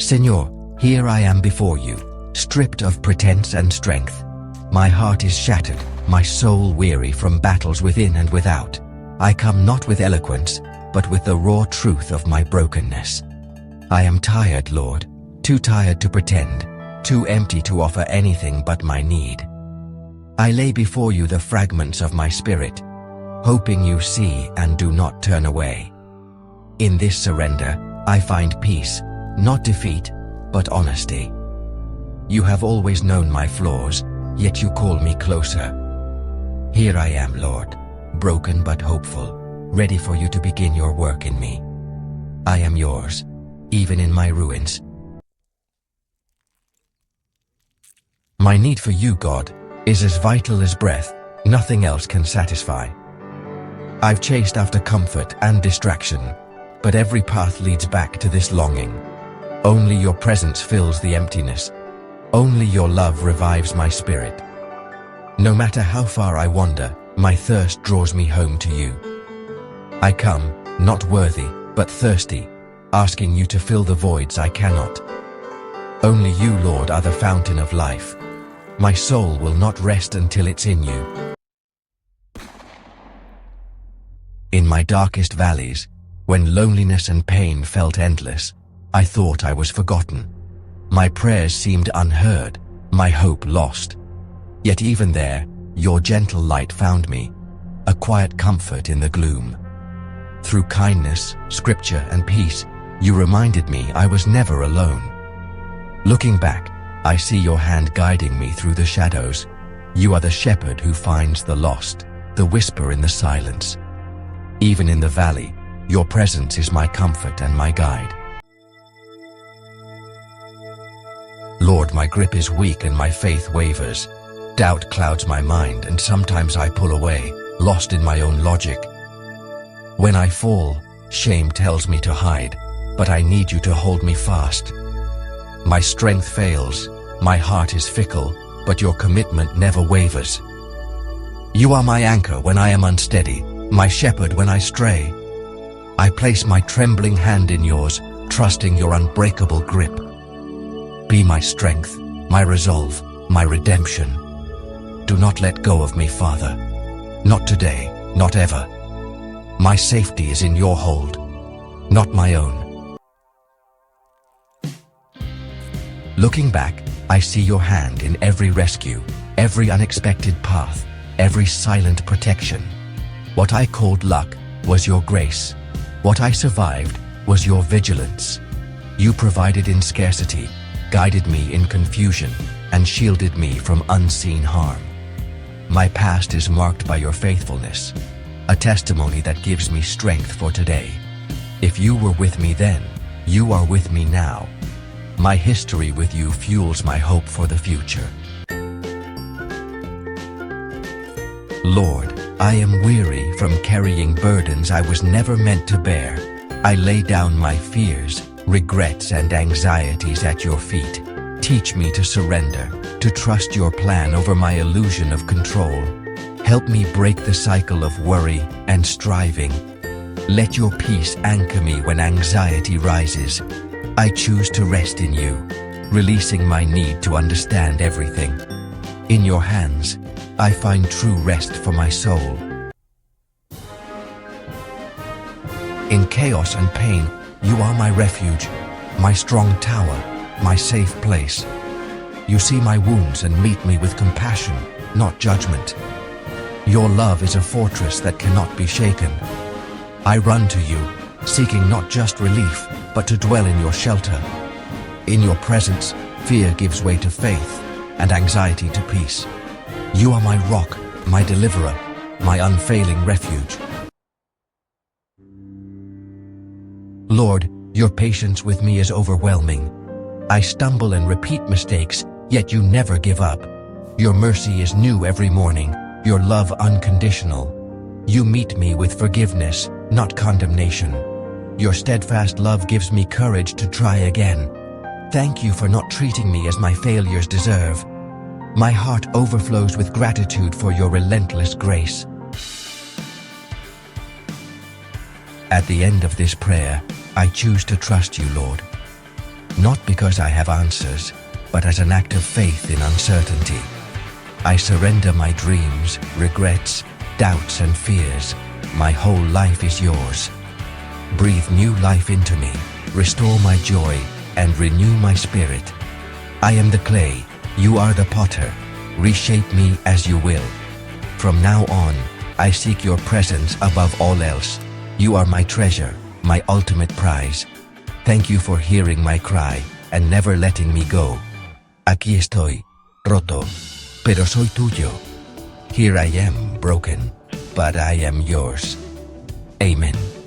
Señor, here I am before you, stripped of pretense and strength. My heart is shattered, my soul weary from battles within and without. I come not with eloquence, but with the raw truth of my brokenness. I am tired, Lord, too tired to pretend, too empty to offer anything but my need. I lay before you the fragments of my spirit, hoping you see and do not turn away. In this surrender, I find peace, not defeat, but honesty. You have always known my flaws, yet you call me closer. Here I am, Lord, broken but hopeful, ready for you to begin your work in me. I am yours, even in my ruins. My need for you, God, is as vital as breath. Nothing else can satisfy. I've chased after comfort and distraction, but every path leads back to this longing. Only your presence fills the emptiness. Only your love revives my spirit. No matter how far I wander, my thirst draws me home to you. I come, not worthy, but thirsty, asking you to fill the voids I cannot. Only you, Lord, are the fountain of life. My soul will not rest until it's in you. In my darkest valleys, when loneliness and pain felt endless, I thought I was forgotten. My prayers seemed unheard, my hope lost. Yet even there, your gentle light found me, a quiet comfort in the gloom. Through kindness, scripture, and peace, you reminded me I was never alone. Looking back, I see your hand guiding me through the shadows. You are the shepherd who finds the lost, the whisper in the silence. Even in the valley, your presence is my comfort and my guide. Lord, my grip is weak and my faith wavers. Doubt clouds my mind and sometimes I pull away, lost in my own logic. When I fall, shame tells me to hide, but I need you to hold me fast. My strength fails, my heart is fickle, but your commitment never wavers. You are my anchor when I am unsteady, my shepherd when I stray. I place my trembling hand in yours, trusting your unbreakable grip. Be my strength, my resolve, my redemption. Do not let go of me, Father. Not today, not ever. My safety is in your hold, not my own. Looking back, I see your hand in every rescue, every unexpected path, every silent protection. What I called luck was your grace. What I survived was your vigilance. You provided in scarcity, guided me in confusion, and shielded me from unseen harm. My past is marked by your faithfulness, a testimony that gives me strength for today. If you were with me then, you are with me now. My history with you fuels my hope for the future. Lord, I am weary from carrying burdens I was never meant to bear. I lay down my fears, regrets, and anxieties at your feet. Teach me to surrender, to trust your plan over my illusion of control. Help me break the cycle of worry and striving. Let your peace anchor me when anxiety rises. I choose to rest in you, releasing my need to understand everything. In your hands, I find true rest for my soul. In chaos and pain, you are my refuge, my strong tower, my safe place. You see my wounds and meet me with compassion, not judgment. Your love is a fortress that cannot be shaken. I run to you, seeking not just relief, but to dwell in your shelter. In your presence, fear gives way to faith, and anxiety to peace. You are my rock, my deliverer, my unfailing refuge. Lord, your patience with me is overwhelming. I stumble and repeat mistakes, yet you never give up. Your mercy is new every morning, your love unconditional. You meet me with forgiveness, not condemnation. Your steadfast love gives me courage to try again. Thank you for not treating me as my failures deserve. My heart overflows with gratitude for your relentless grace. At the end of this prayer, I choose to trust you, Lord. not because I have answers, but as an act of faith in uncertainty. I surrender my dreams, regrets, doubts and fears. My whole life is yours. Breathe new life into me, restore my joy, and renew my spirit. I am the clay, you are the potter. Reshape me as you will. From now on, I seek your presence above all else. You are my treasure, my ultimate prize. Thank you for hearing my cry and never letting me go. Aquí estoy, roto, pero soy tuyo. Here I am, broken, but I am yours. Amen.